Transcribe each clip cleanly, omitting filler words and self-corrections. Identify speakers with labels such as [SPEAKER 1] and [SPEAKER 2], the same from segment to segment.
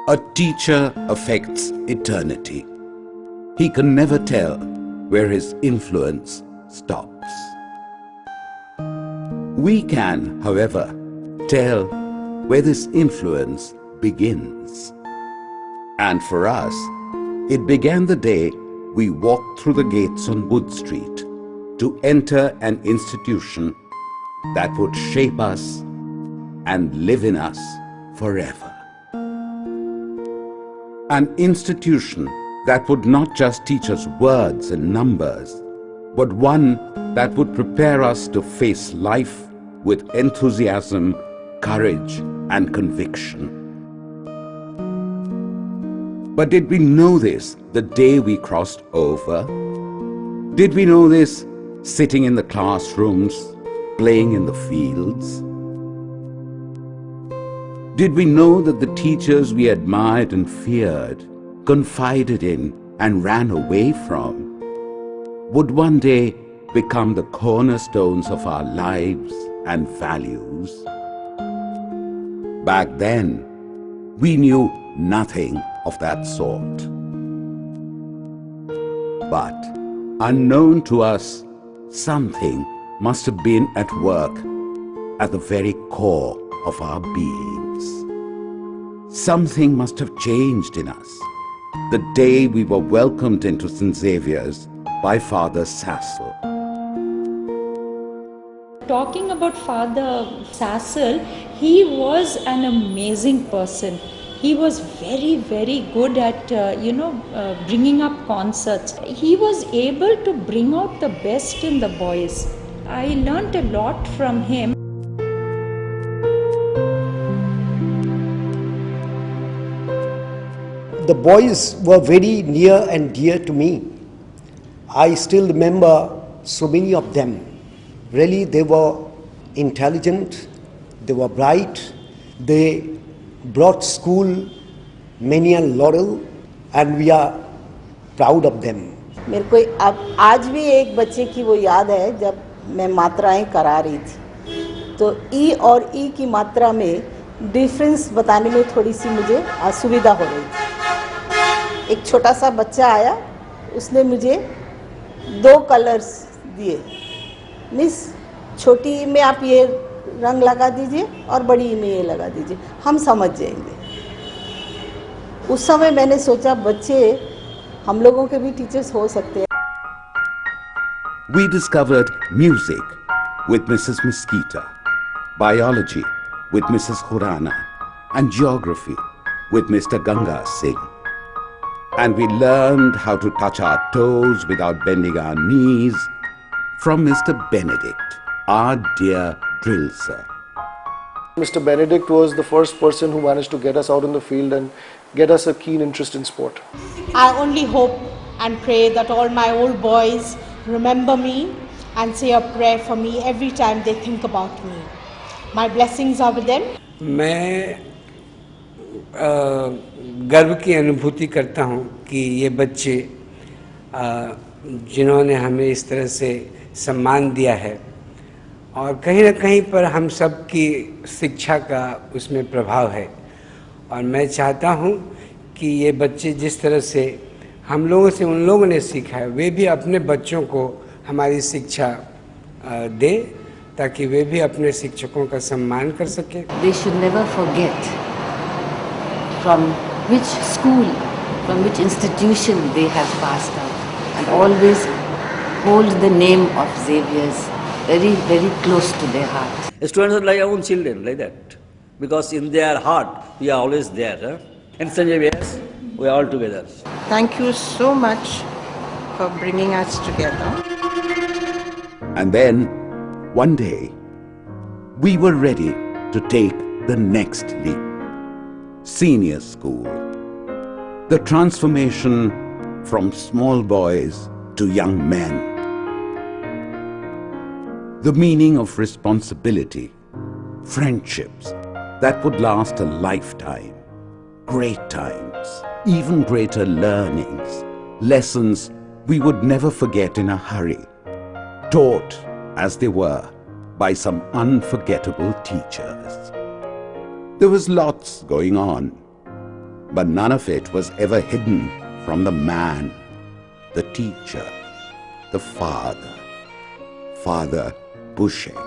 [SPEAKER 1] A teacher affects eternity. He can never tell where his influence stops. We can, however, tell where this influence begins. And for us, it began the day we walked through the gates on Wood Street to enter an institution that would shape us and live in us forever. An institution that would not just teach us words and numbers, but one that would prepare us to face life with enthusiasm, courage, and conviction. But did we know this the day we crossed over? Did we know this sitting in the classrooms, playing in the fields? Did we know that the teachers we admired and feared, confided in and ran away from, would one day become the cornerstones of our lives and values? Back then, we knew nothing of that sort. But unknown to us, something must have been at work at the very core of our beings. Something must have changed in us the day we were welcomed into St. Xavier's by Father Sassel.
[SPEAKER 2] Talking about Father Sassel, he was an amazing person. He was very, very good at, bringing up concerts. He was able to bring out the best in the boys. I learnt a lot from him.
[SPEAKER 3] The boys were very near and dear to me. I still remember so many of them. Really, they were intelligent, they were bright, they brought school many a laurel, and we are proud of them.
[SPEAKER 4] मेरे को अब आज भी एक बच्चे की वो याद है जब मैं मात्राएं करा रही थी तो ई और ई की मात्रा में डिफरेंस बताने में थोड़ी सी मुझे असुविधा हो रही थी. एक छोटा सा बच्चा आया, उसने मुझे 2 कलर्स दिए. मिस, छोटी ई में आप ये रंग लगा दीजिए और बड़ी ई में ये लगा दीजिए, हम समझ जाएंगे. उस समय मैंने सोचा बच्चे हम लोगों के भी टीचर्स हो सकते हैं.
[SPEAKER 1] We discovered music with Mrs. Mosquita, biology with Mrs. Khurana, and geography with Mr. Ganga Singh. And we learned how to touch our toes without bending our knees from Mr. Benedict, our dear drill sir.
[SPEAKER 5] Mr. Benedict was the first person who managed to get us out in the field and get us a keen interest in sport.
[SPEAKER 6] I only hope and pray that all my old boys remember me and say a prayer for me every time they think about me. My blessings are with them.
[SPEAKER 7] मैं गर्व की अनुभूति करता हूँ कि ये बच्चे जिन्होंने हमें इस तरह से सम्मान दिया है और कहीं ना कहीं पर हम सब की शिक्षा का उसमें प्रभाव है. और मैं चाहता हूँ कि ये बच्चे जिस तरह से हम लोगों से उन लोगों ने सीखा है, वे भी अपने बच्चों को हमारी शिक्षा दें ताकि वे भी अपने शिक्षकों का सम्मान कर सकें.
[SPEAKER 8] They should never forget from which school, from which institution they have passed out, and always hold the name of Xavier's very, very close to their heart.
[SPEAKER 9] Students are like our own children, like that. Because in their heart, we are always there. Huh? And St. Xavier's, we are all together.
[SPEAKER 10] Thank you so much for bringing us together.
[SPEAKER 1] And then, one day, we were ready to take the next leap. Senior school. The transformation from small boys to young men. The meaning of responsibility, friendships that would last a lifetime, great times, even greater learnings, lessons we would never forget in a hurry, taught as they were by some unforgettable teachers. There was lots going on. but none of it was ever hidden from the man, the teacher, the father, Father Boucher.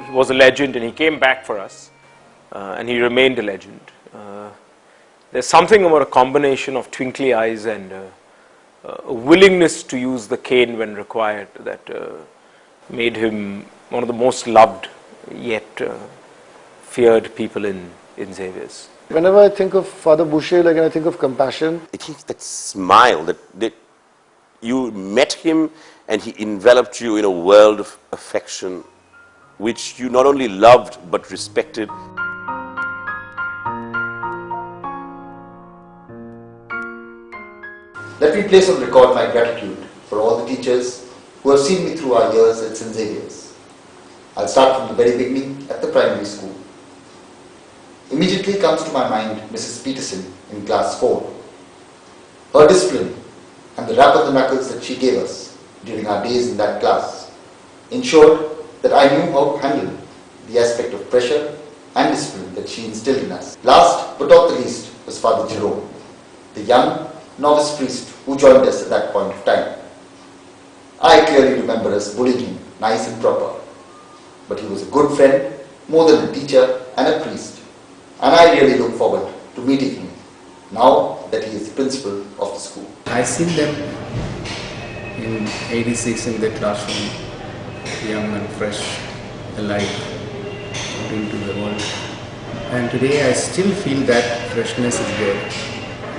[SPEAKER 11] He was a legend and he came back for us, and he remained a legend. There's something about a combination of twinkly eyes and a willingness to use the cane when required that made him one of the most loved yet feared people in Xavier's.
[SPEAKER 5] Whenever I think of Father Boucher, and I think of compassion.
[SPEAKER 12] I think that smile, that you met him and he enveloped you in a world of affection which you not only loved but respected.
[SPEAKER 13] Let me place on record my gratitude for all the teachers who have seen me through our years at St. Xavier's. I'll start from the very beginning at the primary school. Immediately comes to my mind Mrs. Peterson in class 4. Her discipline and the rap on the knuckles that she gave us during our days in that class ensured that I knew how to handle the aspect of pressure and discipline that she instilled in us. Last but not the least was Father Jerome, the young novice priest who joined us at that point of time. I clearly remember us bullying him, nice and proper. But he was a good friend, more than a teacher and a priest. And I really look forward to meeting him now that he is the principal of the school.
[SPEAKER 14] I seen them in 86 in the classroom, young and fresh, alive, out into the world. And today I still feel that freshness is there,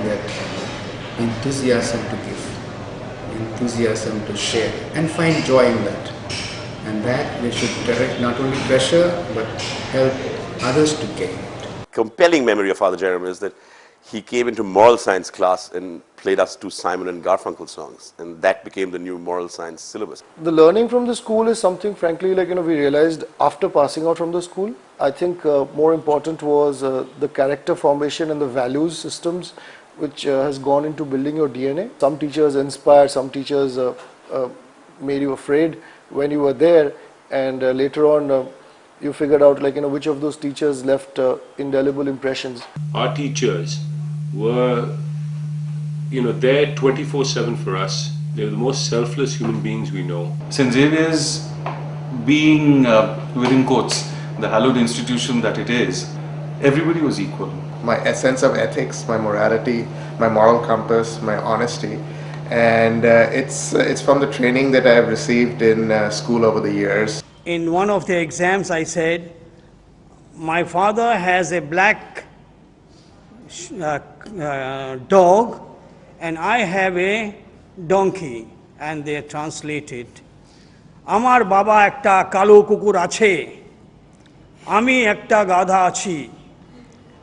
[SPEAKER 14] that enthusiasm to give, enthusiasm to share, and find joy in that. And that we should direct not only pressure but help others to gain it.
[SPEAKER 12] Compelling memory of Father Jerome is that he came into moral science class and played us 2 Simon and Garfunkel songs, and that became the new moral science syllabus.
[SPEAKER 5] The learning from the school is something, frankly, we realized after passing out from the school. I think more important was the character formation and the values systems which has gone into building your DNA. Some teachers inspired, some teachers made you afraid when you were there, and later on you figured out which of those teachers left indelible impressions.
[SPEAKER 15] Our teachers were there 24/7 for us. They were the most selfless human beings we know.
[SPEAKER 16] St. Xavier's, being within quotes the hallowed institution that it is, everybody was equal.
[SPEAKER 17] My sense of ethics, my morality, my moral compass, my honesty, and it's from the training that I have received in school over the years.
[SPEAKER 18] In one of the exams I said, my father has a black dog and I have a donkey, and they translated, Amar baba ekta kalo kukur ache, ami ekta gadha achi.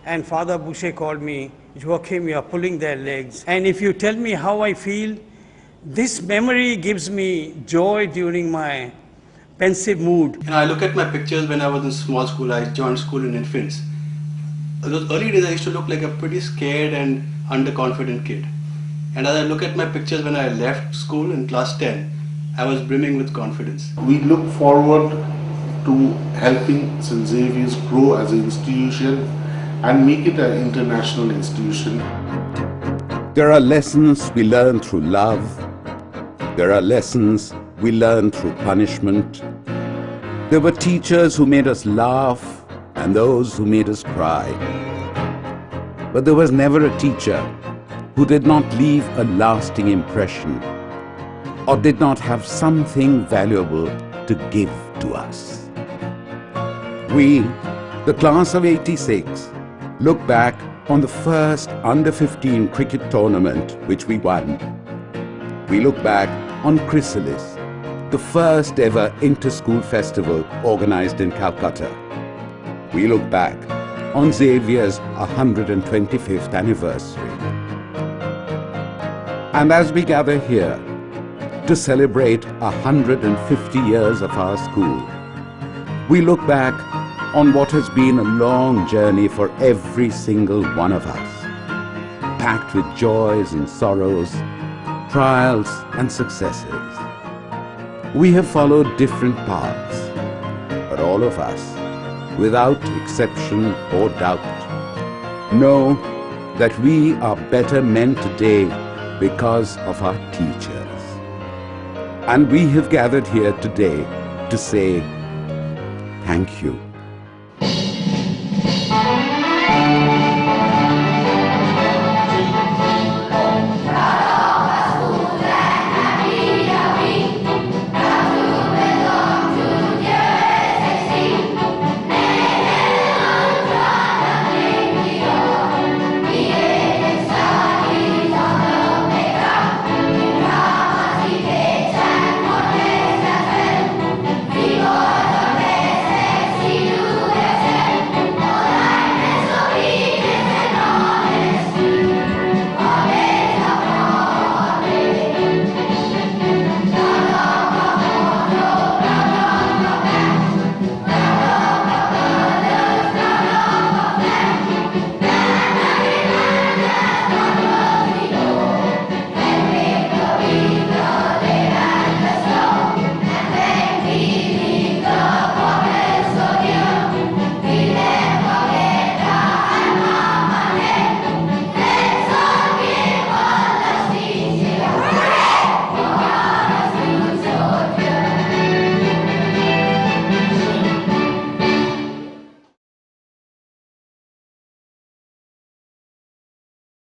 [SPEAKER 18] And Father Boucher called me, Joachim, you are pulling their legs. And if you tell me how I feel, this memory gives me joy during my pensive mood.
[SPEAKER 19] I look at my pictures when I was in small school. I joined school in infants. Those early days I used to look like a pretty scared and underconfident kid. And as I look at my pictures when I left school in class 10, I was brimming with confidence.
[SPEAKER 20] We look forward to helping St. Xavier's grow as an institution and make it an international institution.
[SPEAKER 1] There are lessons we learn through love. There are lessons we learn through punishment. There were teachers who made us laugh and those who made us cry. But there was never a teacher who did not leave a lasting impression or did not have something valuable to give to us. We, the class of 86, look back on the first under-15 cricket tournament which we won. We look back on Chrysalis, the first ever inter-school festival organized in Calcutta. We look back on Xavier's 125th anniversary. And as we gather here to celebrate 150 years of our school, we look back on what has been a long journey for every single one of us, packed with joys and sorrows, trials and successes. We have followed different paths, but all of us, without exception or doubt, know that we are better men today because of our teachers. And we have gathered here today to say thank you.